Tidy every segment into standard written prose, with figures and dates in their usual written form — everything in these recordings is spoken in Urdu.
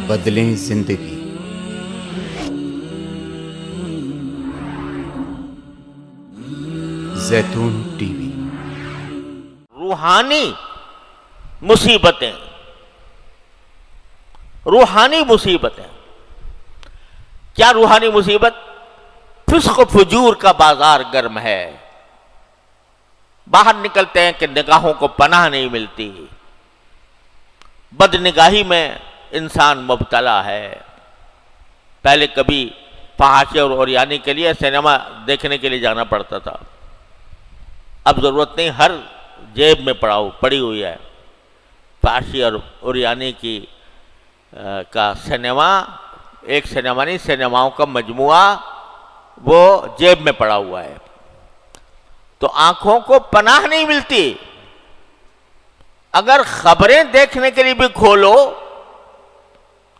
بدلیں زندگی۔ زیتون ٹی وی۔ روحانی مصیبتیں، روحانی مصیبتیں کیا؟ روحانی مصیبت فسق و فجور کا بازار گرم ہے، باہر نکلتے ہیں کہ نگاہوں کو پناہ نہیں ملتی، بد نگاہی میں انسان مبتلا ہے۔ پہلے کبھی فحاشی اور عریانی کے لیے سینما دیکھنے کے لیے جانا پڑتا تھا، اب ضرورت نہیں، ہر جیب میں پڑی ہوئی ہے فحاشی اور عریانی کی کا سینما۔ ایک سینما نہیں، سینماؤں کا مجموعہ وہ جیب میں پڑا ہوا ہے، تو آنکھوں کو پناہ نہیں ملتی۔ اگر خبریں دیکھنے کے لیے بھی کھولو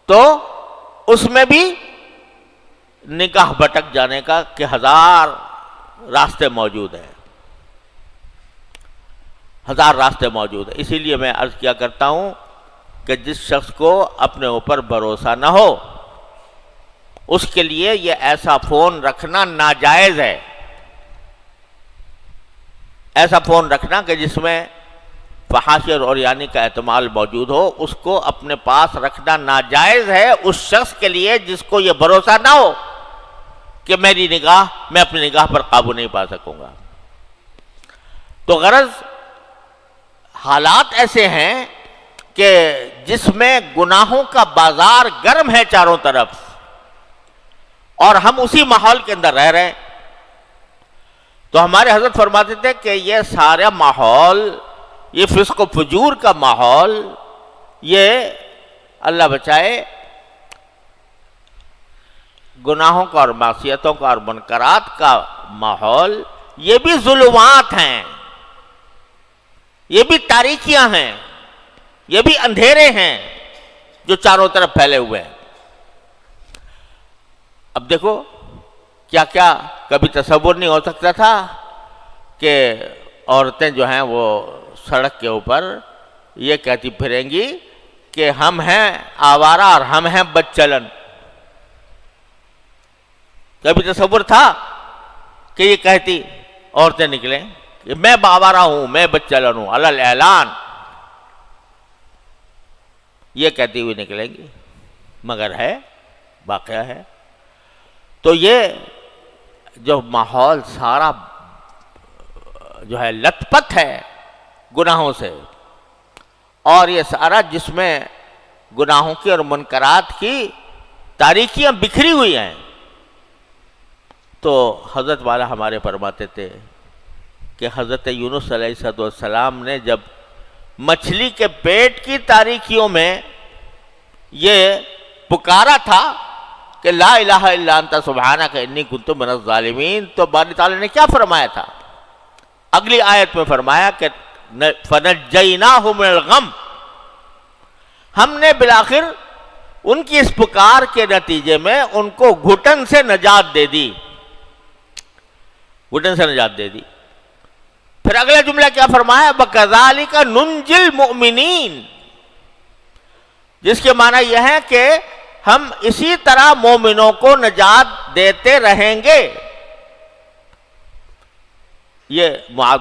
تو اس میں بھی نگاہ بھٹک جانے کا کہ ہزار راستے موجود ہیں، ہزار راستے موجود ہیں۔ اسی لیے میں عرض کیا کرتا ہوں کہ جس شخص کو اپنے اوپر بھروسہ نہ ہو اس کے لیے یہ ایسا فون رکھنا ناجائز ہے، ایسا فون رکھنا کہ جس میں فحاشی اور عریانی کا احتمال موجود ہو، اس کو اپنے پاس رکھنا ناجائز ہے اس شخص کے لیے جس کو یہ بھروسہ نہ ہو کہ میں اپنی نگاہ پر قابو نہیں پا سکوں گا۔ تو غرض حالات ایسے ہیں کہ جس میں گناہوں کا بازار گرم ہے چاروں طرف، اور ہم اسی ماحول کے اندر رہ رہے ہیں۔ تو ہمارے حضرت فرماتے تھے کہ یہ سارا ماحول، یہ فسق و فجور کا ماحول، یہ اللہ بچائے گناہوں کا اور معصیتوں کا اور منکرات کا ماحول، یہ بھی ظلمات ہیں، یہ بھی تاریکیاں ہیں، یہ بھی اندھیرے ہیں جو چاروں طرف پھیلے ہوئے ہیں۔ اب دیکھو کیا کیا کبھی تصور نہیں ہو سکتا تھا کہ عورتیں جو ہیں وہ سڑک کے اوپر یہ کہتی پھریں گی کہ ہم ہیں آوارہ اور ہم ہیں بدچلن۔ کبھی تصور تھا کہ یہ کہتی عورتیں نکلیں کہ میں آوارہ ہوں، میں بدچلن ہوں، علی الاعلان یہ کہتی ہوئی نکلیں گی، مگر ہے، واقعہ ہے۔ تو یہ جو ماحول سارا جو ہے لت پت ہے گناہوں سے، اور یہ سارا جس میں گناہوں کی اور منکرات کی تاریکیاں بکھری ہوئی ہیں، تو حضرت والا ہمارے فرماتے تھے کہ حضرت یونس علیہ السلام نے جب مچھلی کے پیٹ کی تاریکیوں میں یہ پکارا تھا کہ لا الہ الا انت سبحانک انی کنت من الظالمین، تو باری تعالیٰ نے کیا فرمایا تھا؟ اگلی آیت میں فرمایا کہ فنجیناہ من الغم، ہم نے بالآخر ان کی اس پکار کے نتیجے میں ان کو گھٹن سے نجات دے دی، گھٹن سے نجات دے دی۔ پھر اگلا جملہ کیا فرمایا؟ وَكَذَلِكَ نُنْجِي الْمُؤْمِنِينَ، جس کے معنی یہ ہے کہ ہم اسی طرح مومنوں کو نجات دیتے رہیں گے۔ یہ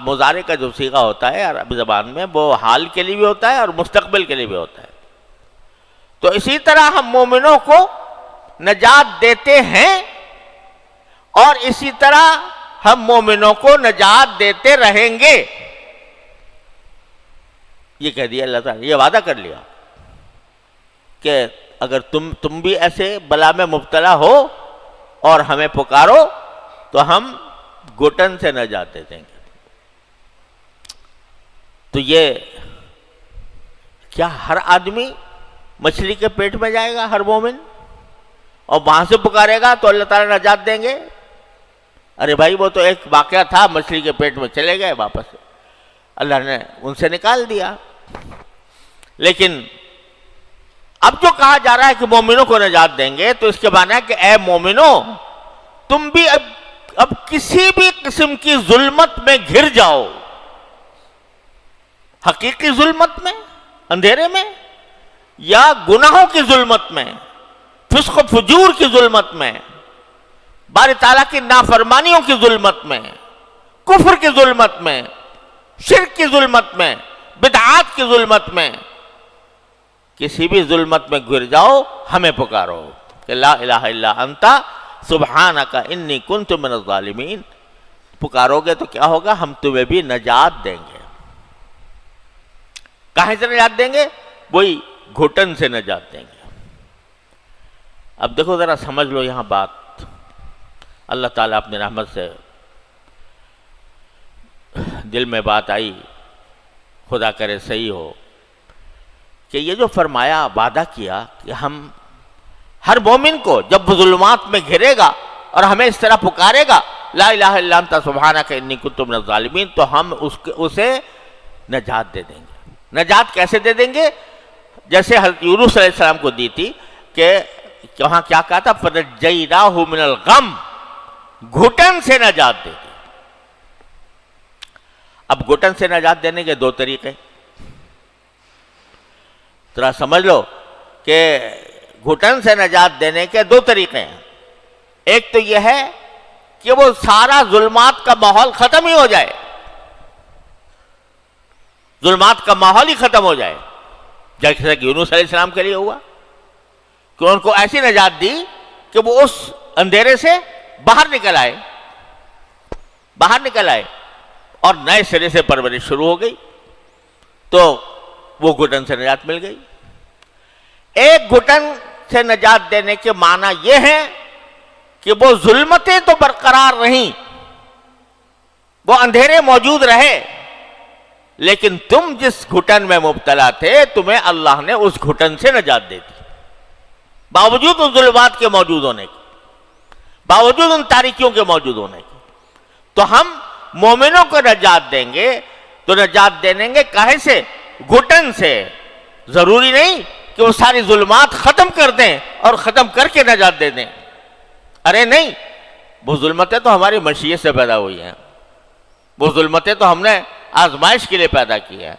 مضارع کا جو صیغہ ہوتا ہے عربی زبان میں، وہ حال کے لیے بھی ہوتا ہے اور مستقبل کے لیے بھی ہوتا ہے۔ تو اسی طرح ہم مومنوں کو نجات دیتے ہیں اور اسی طرح ہم مومنوں کو نجات دیتے رہیں گے، یہ کہہ دیا اللہ تعالیٰ، یہ وعدہ کر لیا کہ اگر تم بھی ایسے بلا میں مبتلا ہو اور ہمیں پکارو تو ہم گھٹن سے نجات دے دیں گے۔ تو یہ کیا ہر آدمی مچھلی کے پیٹ میں جائے گا، ہر مومن، اور وہاں سے پکارے گا تو اللہ تعالیٰ نجات دیں گے؟ ارے بھائی وہ تو ایک واقعہ تھا، مچھلی کے پیٹ میں چلے گئے، واپس اللہ نے ان سے نکال دیا۔ لیکن اب جو کہا جا رہا ہے کہ مومنوں کو نجات دیں گے، تو اس کے معنی ہے کہ اے مومنوں، تم بھی اب کسی بھی قسم کی ظلمت میں گھر جاؤ، حقیقی ظلمت میں، اندھیرے میں، یا گناہوں کی ظلمت میں، فسق و فجور کی ظلمت میں، باری تعالیٰ کی نافرمانیوں کی ظلمت میں، کفر کی ظلمت میں، شرک کی ظلمت میں، بدعات کی ظلمت میں، کسی بھی ظلمت میں گر جاؤ، ہمیں پکارو کہ لا الہ الا انت سبحانک انی کنت من الظالمین. پکارو گے تو کیا ہوگا؟ ہم تمہیں بھی نجات دیں گے. کہاں سے نجات دیں گے؟ وہی گھٹن سے نجات دیں گے. اب دیکھو ذرا سمجھ لو یہاں بات. اللہ تعالیٰ اپنی رحمت سے دل میں بات آئی، خدا کرے صحیح ہو، کہ یہ جو فرمایا، وعدہ کیا کہ ہم ہر مومن کو جب وہ ظلمات میں گھرے گا اور ہمیں اس طرح پکارے گا لا الہ الا انت سبحانک انی کنت من الظالمین، تو ہم اسے نجات دے دیں گے. نجات کیسے دے دیں گے؟ جیسے حضرت یونس علیہ السلام کو دی تھی کہ وہاں کیا کہا تھا؟ فَنَجَّيْنَاهُ مِنَ الْغَمِّ، گھٹن سے نجات دے دی. اب گھٹن سے نجات دینے کے دو طریقے، ذرا سمجھ لو کہ گھٹن سے نجات دینے کے دو طریقے ہیں. ایک تو یہ ہے کہ وہ سارا ظلمات کا ماحول ختم ہی ہو جائے، ظلمات کا ماحول ہی ختم ہو جائے، جیسے کہ یونس علیہ السلام کے لیے ہوا کہ ان کو ایسی نجات دی کہ وہ اس اندھیرے سے باہر نکل آئے اور نئے سرے سے پرورش شروع ہو گئی، تو وہ گھٹن سے نجات مل گئی. ایک گھٹن سے نجات دینے کے معنی یہ ہے کہ وہ ظلمتیں تو برقرار رہیں، وہ اندھیرے موجود رہے، لیکن تم جس گھٹن میں مبتلا تھے تمہیں اللہ نے اس گھٹن سے نجات دے دی، باوجود ان ظلمات کے موجود ہونے کے، باوجود ان تاریکیوں کے موجود ہونے کے. تو ہم مومنوں کو نجات دیں گے تو نجات دیں گے کہے سے؟ گھٹن سے. ضروری نہیں کہ وہ ساری ظلمات ختم کر دیں اور ختم کر کے نجات دے دیں. ارے نہیں، وہ ظلمتیں تو ہماری مشیت سے پیدا ہوئی ہیں، وہ ظلمتیں تو ہم نے آزمائش کے لیے پیدا کی ہیں.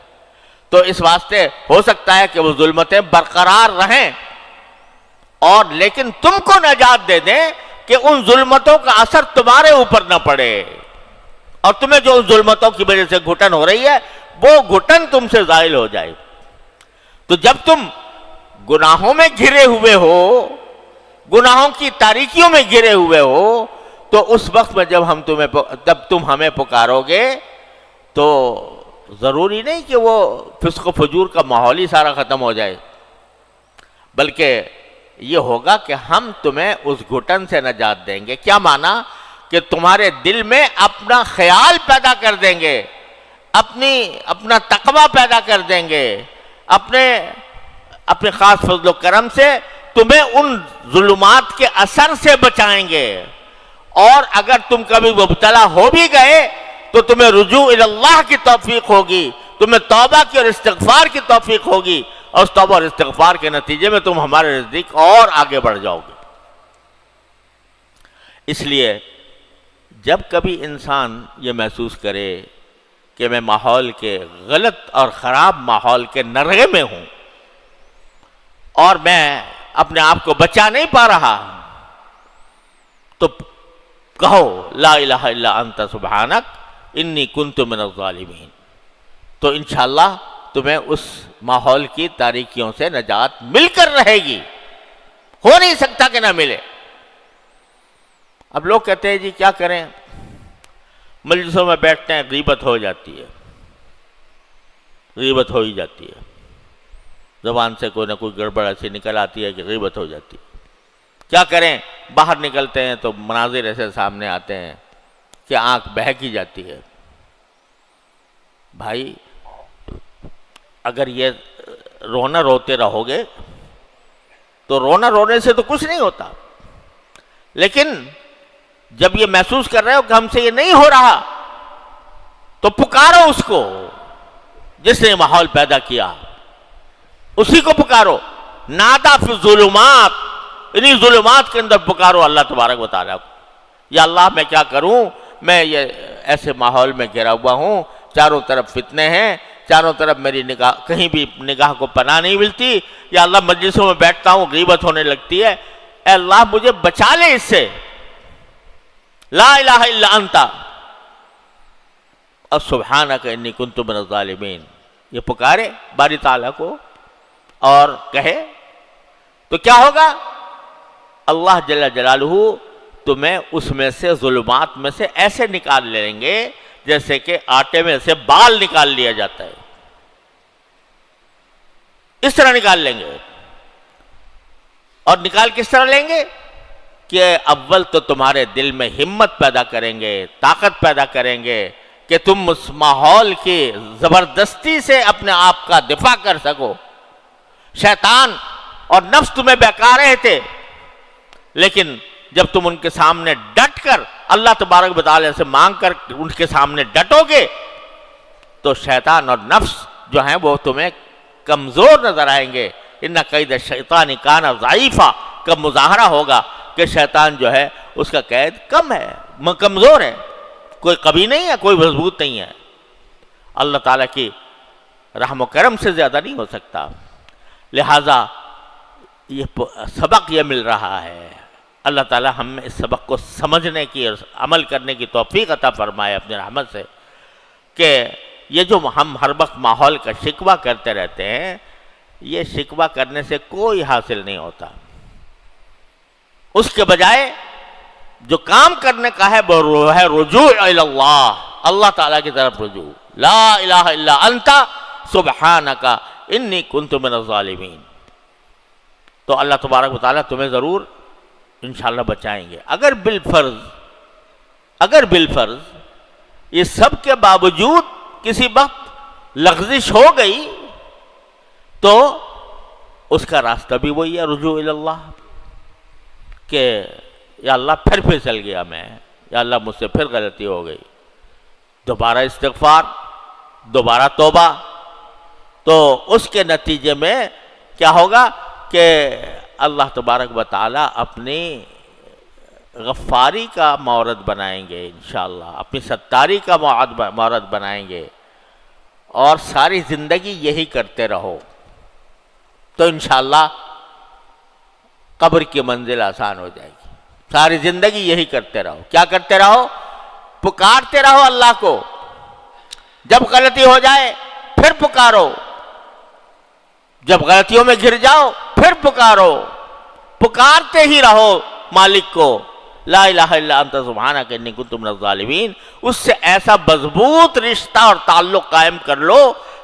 تو اس واسطے ہو سکتا ہے کہ وہ ظلمتیں برقرار رہیں اور لیکن تم کو نجات دے دیں کہ ان ظلمتوں کا اثر تمہارے اوپر نہ پڑے، اور تمہیں جو ان ظلمتوں کی وجہ سے گھٹن ہو رہی ہے وہ گھٹن تم سے زائل ہو جائے. تو جب تم گناہوں میں گھرے ہوئے ہو، گناہوں کی تاریکیوں میں گھرے ہوئے ہو، تو اس وقت میں جب تم ہمیں پکارو گے تو ضروری نہیں کہ وہ فسق و فجور کا ماحول ہی سارا ختم ہو جائے، بلکہ یہ ہوگا کہ ہم تمہیں اس گھٹن سے نجات دیں گے. کیا معنی؟ کہ تمہارے دل میں اپنا خیال پیدا کر دیں گے، اپنا تقوی پیدا کر دیں گے، اپنے خاص فضل و کرم سے تمہیں ان ظلمات کے اثر سے بچائیں گے. اور اگر تم کبھی مبتلا ہو بھی گئے تو تمہیں رجوع اللہ کی توفیق ہوگی، تمہیں توبہ کی اور استغفار کی توفیق ہوگی، اور اس توبہ اور استغفار کے نتیجے میں تم ہمارے نزدیک اور آگے بڑھ جاؤ گے. اس لیے جب کبھی انسان یہ محسوس کرے کہ میں ماحول کے غلط اور خراب ماحول کے نرغے میں ہوں اور میں اپنے آپ کو بچا نہیں پا رہا، تو کہو لا الہ الا انت سبحانک انی کنت من الظالمین. تو انشاءاللہ تمہیں اس ماحول کی تاریکیوں سے نجات مل کر رہے گی، ہو نہیں سکتا کہ نہ ملے. اب لوگ کہتے ہیں جی کیا کریں، مجلسوں میں بیٹھتے ہیں، غیبت ہو جاتی ہے، غیبت ہو ہی جاتی ہے، زبان سے کوئی نہ کوئی گڑبڑ ایسی نکل آتی ہے کہ غیبت ہو جاتی ہے. کیا کریں، باہر نکلتے ہیں تو مناظر ایسے سامنے آتے ہیں کہ آنکھ بہک ہی جاتی ہے. بھائی اگر یہ رونا روتے رہو گے تو رونا رونے سے تو کچھ نہیں ہوتا، لیکن جب یہ محسوس کر رہے ہو کہ ہم سے یہ نہیں ہو رہا تو پکارو اس کو جس نے ماحول پیدا کیا، اسی کو پکارو. نادا فی الظلمات، انہی ظلمات کے اندر پکارو اللہ تبارک و تعالیٰ کو. یا اللہ میں کیا کروں، میں یہ ایسے ماحول میں گھرا ہوا ہوں، چاروں طرف فتنے ہیں، چاروں طرف میری نگاہ کہیں بھی نگاہ کو پناہ نہیں ملتی، یا اللہ مجلسوں میں بیٹھتا ہوں غیبت ہونے لگتی ہے، اے اللہ مجھے بچا لے اس سے، لا الہ الا انت اور سبحانک انی کنت من الظالمین، یہ پکارے باری تعالیٰ کو اور کہے تو کیا ہوگا؟ اللہ جل جلالہ تمہیں اس میں سے ظلمات میں سے ایسے نکال لیں گے جیسے کہ آٹے میں سے بال نکال لیا جاتا ہے، اس طرح نکال لیں گے۔ اور نکال کس طرح لیں گے کہ اول تو تمہارے دل میں ہمت پیدا کریں گے، طاقت پیدا کریں گے کہ تم اس ماحول کی زبردستی سے اپنے آپ کا دفاع کر سکو۔ شیطان اور نفس تمہیں بہکا رہے تھے، لیکن جب تم ان کے سامنے ڈٹ کر اللہ تبارک و تعالیٰ سے مانگ کر ان کے سامنے ڈٹو گے تو شیطان اور نفس جو ہیں وہ تمہیں کمزور نظر آئیں گے۔ ان قید الشیطان کان ضعیفا کا مظاہرہ ہوگا کہ شیطان جو ہے اس کا قید کم ہے، کمزور ہے، کوئی قوی نہیں ہے، کوئی مضبوط نہیں ہے، اللہ تعالیٰ کی رحم و کرم سے زیادہ نہیں ہو سکتا۔ لہٰذا یہ سبق یہ مل رہا ہے، اللہ تعالیٰ ہم اس سبق کو سمجھنے کی اور عمل کرنے کی توفیق عطا فرمائے اپنے رحمت سے، کہ یہ جو ہم ہر وقت ماحول کا شکوہ کرتے رہتے ہیں، یہ شکوہ کرنے سے کوئی حاصل نہیں ہوتا۔ اس کے بجائے جو کام کرنے کا ہے وہ ہے رجوع الی اللہ، اللہ تعالیٰ کی طرف رجوع، لا الہ الا انت سبحانک انی کنت من الظالمین۔ تو اللہ تبارک و تعالیٰ تمہیں ضرور انشاءاللہ بچائیں گے۔ اگر بالفرض یہ سب کے باوجود کسی وقت لغزش ہو گئی تو اس کا راستہ بھی وہی ہے رجوع الی اللہ، کہ یا اللہ پھر پھسل گیا میں، یا اللہ مجھ سے پھر غلطی ہو گئی، دوبارہ استغفار، دوبارہ توبہ۔ تو اس کے نتیجے میں کیا ہوگا کہ اللہ تبارک و تعالیٰ اپنی غفاری کا مورد بنائیں گے انشاءاللہ، اپنی ستاری کا مورد بنائیں گے، اور ساری زندگی یہی کرتے رہو تو انشاءاللہ قبر کی منزل آسان ہو جائے گی۔ ساری زندگی یہی کرتے رہو، کیا کرتے رہو؟ پکارتے رہو اللہ کو، جب غلطی ہو جائے پھر پکارو، جب غلطیوں میں گر جاؤ پھر پکارو، پکارتے ہی رہو مالک کو، لا الہ الا انت سبحانک انی کنت من الظالمین۔ اس سے ایسا مضبوط رشتہ اور تعلق قائم کر لو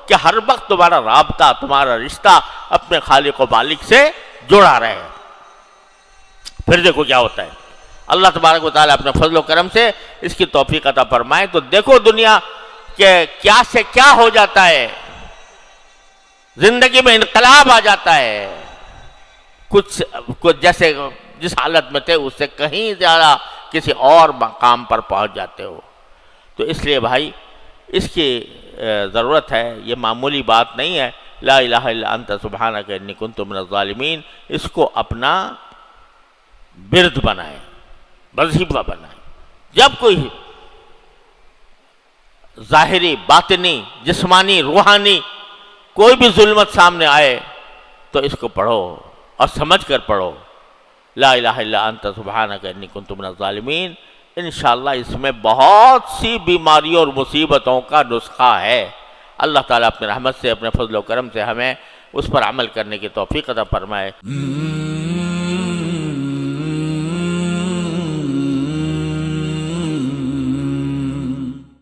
کہ ہر وقت تمہارا رابطہ، تمہارا رشتہ اپنے خالق و مالک سے جڑا رہے۔ پھر دیکھو کیا ہوتا ہے، اللہ تبارک و تعالیٰ اپنے فضل و کرم سے اس کی توفیق عطا فرمائے تو دیکھو دنیا کے کیا سے کیا ہو جاتا ہے، زندگی میں انقلاب آ جاتا ہے، کچھ جیسے جس حالت میں تھے اس سے کہیں زیادہ کسی اور مقام پر پہنچ جاتے ہو۔ تو اس لیے بھائی اس کی ضرورت ہے، یہ معمولی بات نہیں ہے، لا الہ الا انت سبحانک انی کنت من الظالمین، اس کو اپنا برد بنائیں، وظیفہ بنائیں۔ جب کوئی ظاہری، باطنی، جسمانی، روحانی کوئی بھی ظلمت سامنے آئے تو اس کو پڑھو اور سمجھ کر پڑھو، لا الہ الا انت سبحانک انی کنت من الظالمین۔ انشاءاللہ اس میں بہت سی بیماریوں اور مصیبتوں کا نسخہ ہے۔ اللہ تعالیٰ اپنے رحمت سے، اپنے فضل و کرم سے ہمیں اس پر عمل کرنے کی توفیق عطا فرمائے۔